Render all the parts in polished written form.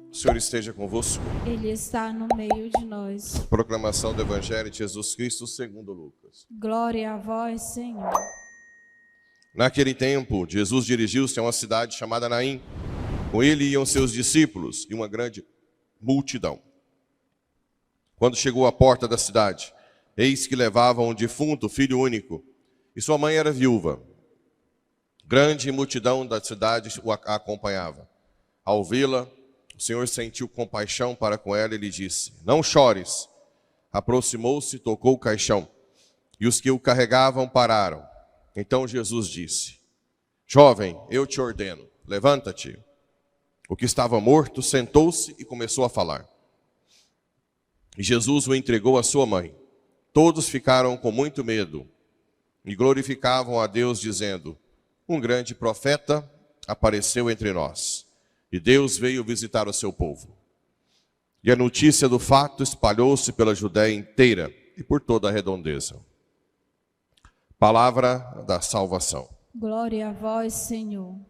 O Senhor esteja convosco. Ele está no meio de nós. Proclamação do Evangelho de Jesus Cristo segundo Lucas. Glória a vós, Senhor. Naquele tempo, Jesus dirigiu-se a uma cidade chamada Naim. Com ele iam seus discípulos e uma grande multidão. Quando chegou à porta da cidade, eis que levavam um defunto, filho único, e sua mãe era viúva. Grande multidão da cidade o acompanhava. Ao vê-la, o Senhor sentiu compaixão para com ela e lhe disse: não chores. Aproximou-se, tocou o caixão, e os que o carregavam pararam. Então Jesus disse: jovem, eu te ordeno, levanta-te. O que estava morto sentou-se e começou a falar. E Jesus o entregou à sua mãe. Todos ficaram com muito medo e glorificavam a Deus, dizendo: um grande profeta apareceu entre nós. E Deus veio visitar o seu povo. E a notícia do fato espalhou-se pela Judéia inteira e por toda a redondeza. Palavra da salvação. Glória a vós, Senhor. Muito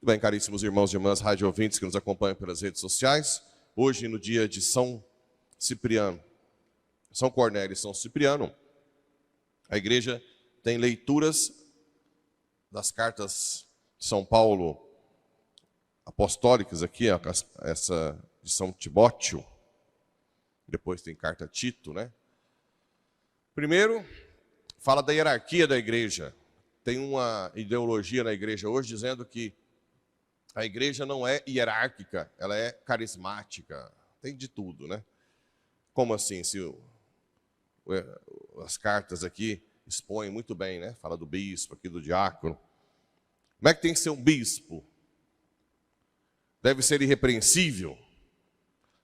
bem, caríssimos irmãos e irmãs, rádio ouvintes que nos acompanham pelas redes sociais. Hoje, no dia de São Cipriano, São Cornélio e São Cipriano, a igreja tem leituras das cartas de São Paulo apostólicas aqui, essa de São Timóteo, depois tem carta a Tito, né? Primeiro, fala da hierarquia da igreja. Tem uma ideologia na igreja hoje dizendo que a igreja não é hierárquica, ela é carismática, tem de tudo, né? Como assim? As cartas aqui expõem muito bem, né? Fala do bispo, aqui do diácono. Como é que tem que ser um bispo? Deve ser irrepreensível.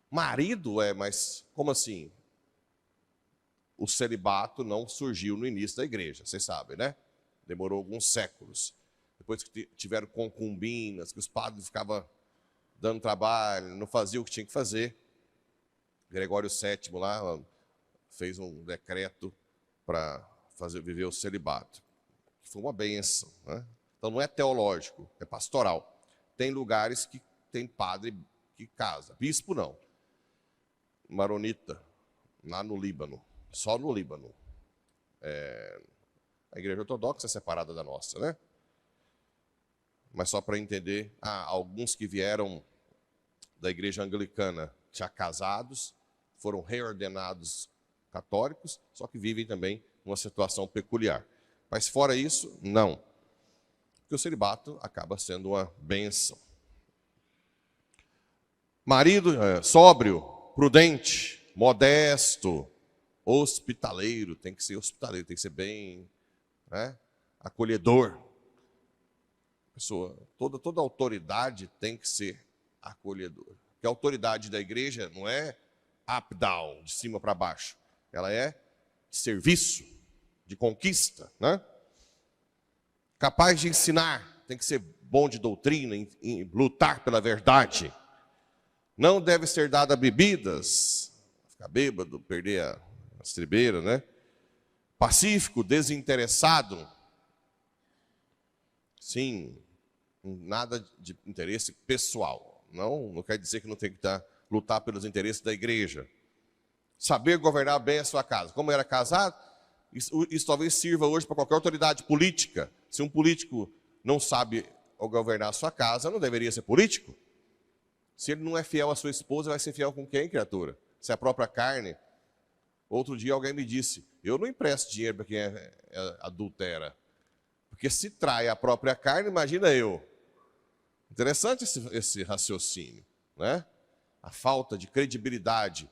Marido mas como assim? O celibato não surgiu no início da igreja, vocês sabem, né? Demorou alguns séculos. Depois que tiveram concubinas, que os padres ficavam dando trabalho, não faziam o que tinha que fazer. Gregório VII lá fez um decreto para viver o celibato. Foi uma bênção, né? Então não é teológico, é pastoral. Tem lugares que tem padre que casa, bispo não. Maronita, lá no Líbano, só no Líbano. A igreja ortodoxa é separada da nossa, né? Mas só para entender, alguns que vieram da igreja anglicana já casados, foram reordenados católicos, só que vivem também uma situação peculiar. Mas fora isso, não. Porque o celibato acaba sendo uma bênção. Marido sóbrio, prudente, modesto, hospitaleiro, tem que ser hospitaleiro, tem que ser bem, né, acolhedor. Toda autoridade tem que ser acolhedora. Porque a autoridade da igreja não é up-down, de cima para baixo. Ela é de serviço, de conquista, né? Capaz de ensinar, tem que ser bom de doutrina, em lutar pela verdade. Não deve ser dada bebidas, ficar bêbado, perder a estribeira, né? Pacífico, desinteressado. Sim, nada de interesse pessoal. Não quer dizer que não tem que lutar pelos interesses da igreja. Saber governar bem a sua casa. Como era casado, isso talvez sirva hoje para qualquer autoridade política. Se um político não sabe governar a sua casa, não deveria ser político. Se ele não é fiel à sua esposa, vai ser fiel com quem, criatura? Se é a própria carne. Outro dia alguém me disse, eu não empresto dinheiro para quem adultera. Porque se trai a própria carne, imagina eu. Interessante esse raciocínio, né? A falta de credibilidade.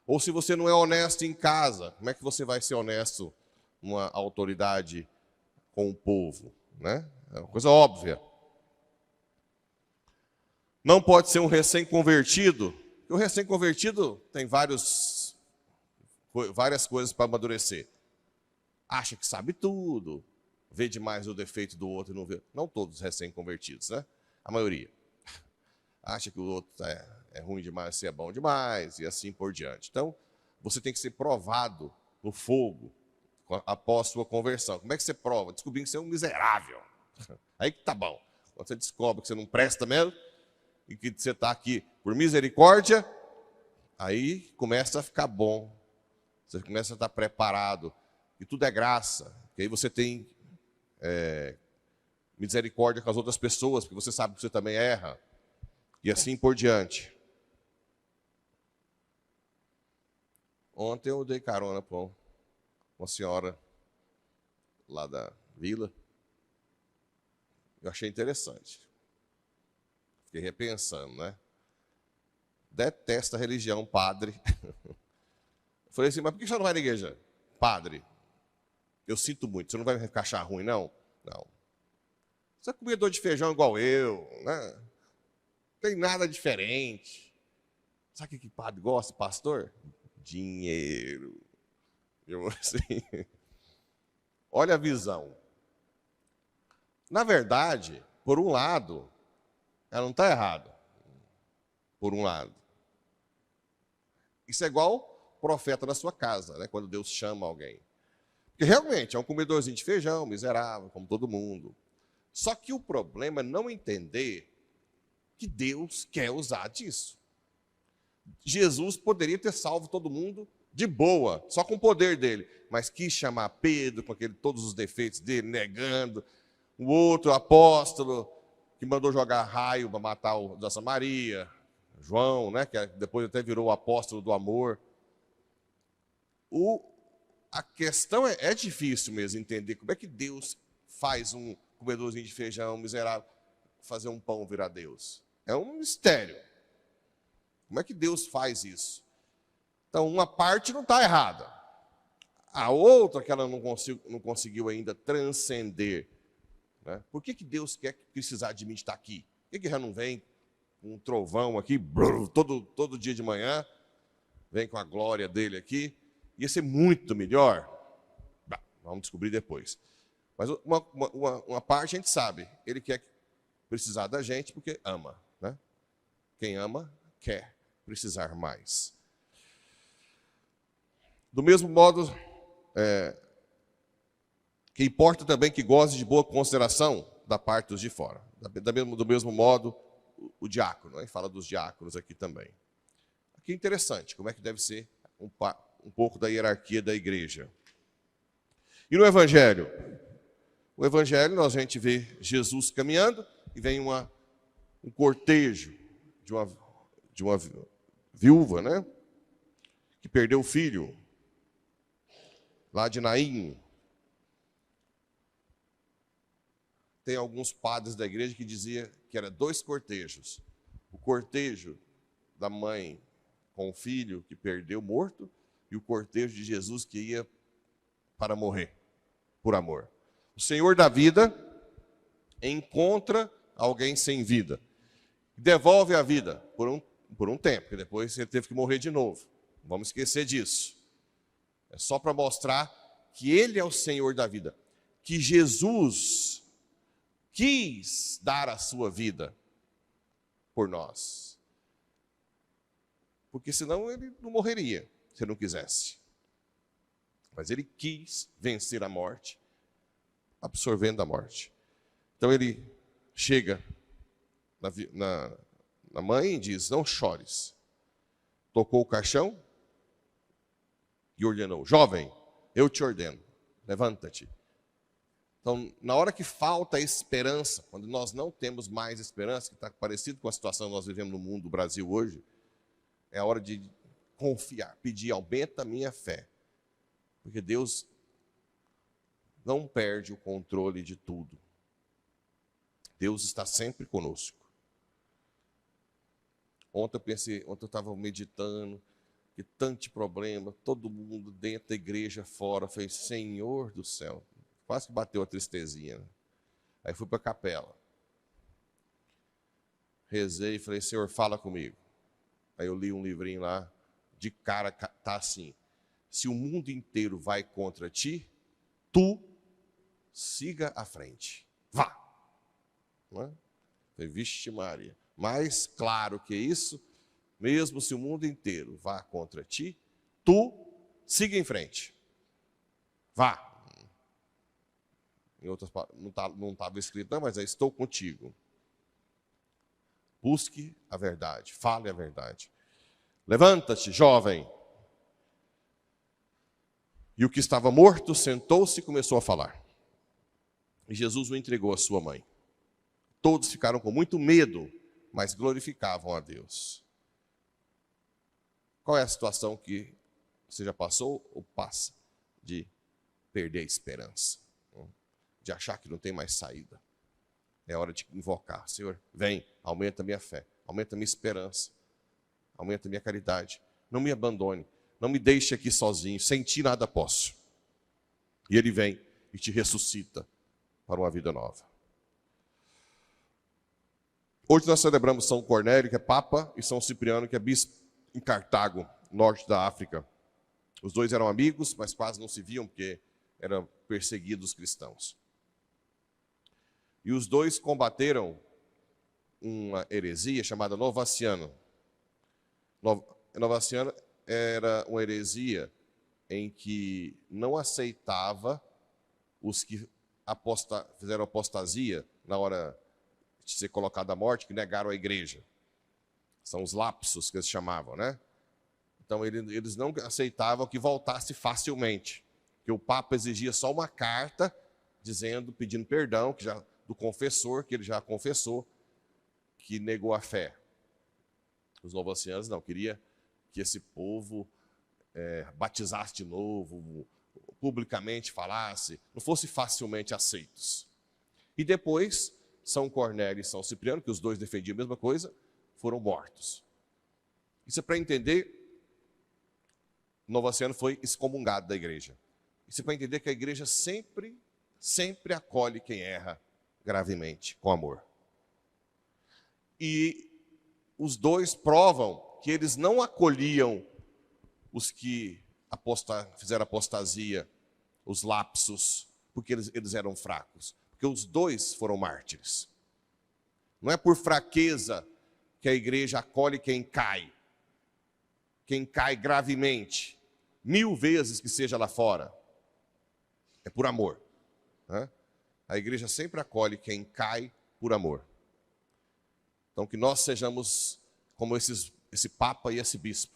Ou se você não é honesto em casa, como é que você vai ser honesto numa autoridade com o povo, né? É uma coisa óbvia. Não pode ser um recém-convertido. O recém-convertido tem várias coisas para amadurecer. Acha que sabe tudo, vê demais o defeito do outro e não vê. Não todos recém-convertidos, né? A maioria. Acha que o outro é ruim demais, se é bom demais, e assim por diante. Então, você tem que ser provado no fogo após sua conversão. Como é que você prova? Descobrindo que você é um miserável. Aí que tá bom. Quando você descobre que você não presta mesmo e que você está aqui por misericórdia, aí começa a ficar bom. Você começa a estar preparado. E tudo é graça. E aí você tem misericórdia com as outras pessoas, porque você sabe que você também erra. E assim por diante. Ontem eu dei carona para uma senhora lá da vila. Eu achei interessante. Fiquei repensando, né? Detesta a religião, padre. Falei assim, mas por que você não vai na igreja? Padre, eu sinto muito, você não vai ficar achar ruim, não? Não. Você é comedor de feijão igual eu, né? Não tem nada diferente. Sabe o que padre gosta, pastor? Dinheiro. Eu assim, olha a visão. Na verdade, por um lado, ela não está errada. Por um lado. Isso é igual profeta na sua casa, né? Quando Deus chama alguém. Porque realmente é um comedorzinho de feijão, miserável, como todo mundo. Só que o problema é não entender que Deus quer usar disso. Jesus poderia ter salvo todo mundo de boa, só com o poder dele, mas quis chamar Pedro com todos os defeitos dele, negando. O outro apóstolo que mandou jogar raio para matar o da Samaria, João, né, que depois até virou o apóstolo do amor. A questão é difícil mesmo entender como é que Deus faz um comedorzinho de feijão miserável fazer um pão virar Deus. É um mistério. Como é que Deus faz isso? Então, uma parte não está errada. A outra que ela não conseguiu ainda transcender. Né? Por que Deus quer precisar de mim estar aqui? Por que já não vem com um trovão aqui, todo dia de manhã, vem com a glória dele aqui? Ia ser muito melhor. Bah, vamos descobrir depois. Mas uma parte a gente sabe. Ele quer precisar da gente porque ama. Né? Quem ama, quer precisar mais. Do mesmo modo, que importa também que goze de boa consideração da parte dos de fora. Do mesmo modo, o diácono, né? Fala dos diáconos aqui também. Aqui é interessante, como é que deve ser um pouco da hierarquia da igreja. E no Evangelho? O Evangelho, a gente vê Jesus caminhando e vem um cortejo de uma viúva, né? Que perdeu o filho, lá de Naim. Tem alguns padres da igreja que diziam que eram 2 cortejos. O cortejo da mãe com o filho que perdeu morto e o cortejo de Jesus que ia para morrer, por amor. O Senhor da vida encontra alguém sem vida, devolve a vida por um tempo, e depois ele teve que morrer de novo. Não vamos esquecer disso. É só para mostrar que ele é o Senhor da vida, que Jesus quis dar a sua vida por nós. Porque senão ele não morreria, se ele não quisesse. Mas ele quis vencer a morte, absorvendo a morte. Então ele chega na mãe e diz, não chores. Tocou o caixão e ordenou, jovem, eu te ordeno, levanta-te. Então, na hora que falta esperança, quando nós não temos mais esperança, que está parecido com a situação que nós vivemos no mundo, do Brasil hoje, é a hora de confiar, pedir, aumenta a minha fé. Porque Deus não perde o controle de tudo. Deus está sempre conosco. Ontem eu estava meditando, que tanto problema, todo mundo dentro da igreja, fora, fez, Senhor do céu. Quase que bateu a tristezinha. Né? Aí fui para a capela. Rezei e falei, Senhor, fala comigo. Aí eu li um livrinho lá, de cara, tá assim. Se o mundo inteiro vai contra ti, tu siga à frente. Vá. Não é? Falei, vixe Maria. Mais claro que isso, mesmo se o mundo inteiro vá contra ti, Tu siga em frente. Vá. Em outras palavras, não estava escrito, não, mas estou contigo. Busque a verdade, fale a verdade. Levanta-te, jovem. E o que estava morto sentou-se e começou a falar. E Jesus o entregou à sua mãe. Todos ficaram com muito medo, mas glorificavam a Deus. Qual é a situação que você já passou ou passa de perder a esperança? De achar que não tem mais saída? É hora de invocar. Senhor, vem, aumenta a minha fé, aumenta a minha esperança, aumenta a minha caridade. Não me abandone, não me deixe aqui sozinho, sem ti nada posso. E Ele vem e te ressuscita para uma vida nova. Hoje nós celebramos São Cornélio, que é Papa, e São Cipriano, que é Bispo em Cartago, norte da África. Os dois eram amigos, mas quase não se viam, porque eram perseguidos cristãos. E os dois combateram uma heresia chamada Novaciano. Novaciano era uma heresia em que não aceitava os que fizeram apostasia na hora de ser colocado à morte, que negaram a igreja. São os lapsos que eles chamavam, né? Então eles não aceitavam que voltasse facilmente, que o Papa exigia só uma carta pedindo perdão, do confessor, que ele já confessou, que negou a fé. Os novacianos não, queria que esse povo batizasse de novo, publicamente falasse, não fosse facilmente aceitos. E depois, São Cornélio e São Cipriano, que os dois defendiam a mesma coisa, foram mortos. Isso é para entender, Novaciano foi excomungado da igreja. Isso é para entender que a igreja sempre acolhe quem erra gravemente, com amor. E os dois provam que eles não acolhiam os que fizeram apostasia, os lapsos, porque eles eram fracos. Porque os dois foram mártires. Não é por fraqueza que a igreja acolhe quem cai gravemente, 1000 vezes que seja lá fora. É por amor, né? A igreja sempre acolhe quem cai por amor. Então, que nós sejamos como esse Papa e esse Bispo.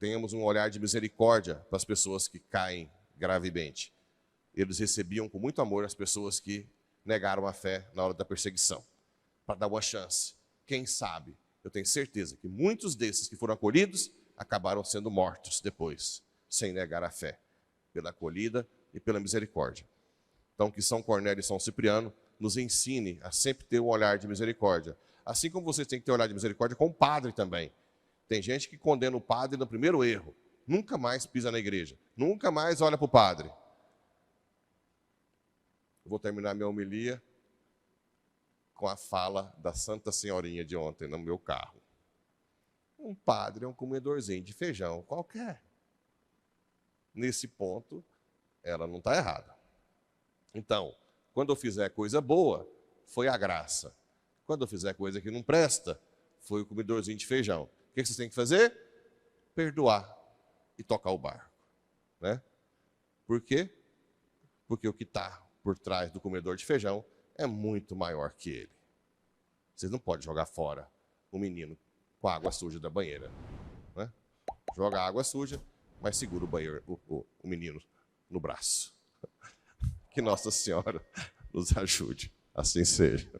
Tenhamos um olhar de misericórdia para as pessoas que caem gravemente. Eles recebiam com muito amor as pessoas que negaram a fé na hora da perseguição, para dar uma chance. Quem sabe, eu tenho certeza que muitos desses que foram acolhidos acabaram sendo mortos depois, sem negar a fé, pela acolhida e pela misericórdia. Então, que São Cornélio e São Cipriano nos ensine a sempre ter um olhar de misericórdia. Assim como vocês têm que ter um olhar de misericórdia com o padre também. Tem gente que condena o padre no primeiro erro. Nunca mais pisa na igreja. Nunca mais olha para o padre. Eu vou terminar minha homilia com a fala da Santa Senhorinha de ontem no meu carro. Um padre é um comedorzinho de feijão qualquer. Nesse ponto, ela não está errada. Então, quando eu fizer coisa boa, foi a graça. Quando eu fizer coisa que não presta, foi o comedorzinho de feijão. O que vocês têm que fazer? Perdoar e tocar o barco, né? Por quê? Porque o que está por trás do comedor de feijão é muito maior que ele. Vocês não podem jogar fora o menino com a água suja da banheira, né? Joga a água suja, mas segura o menino no braço. Que Nossa Senhora nos ajude. Assim seja.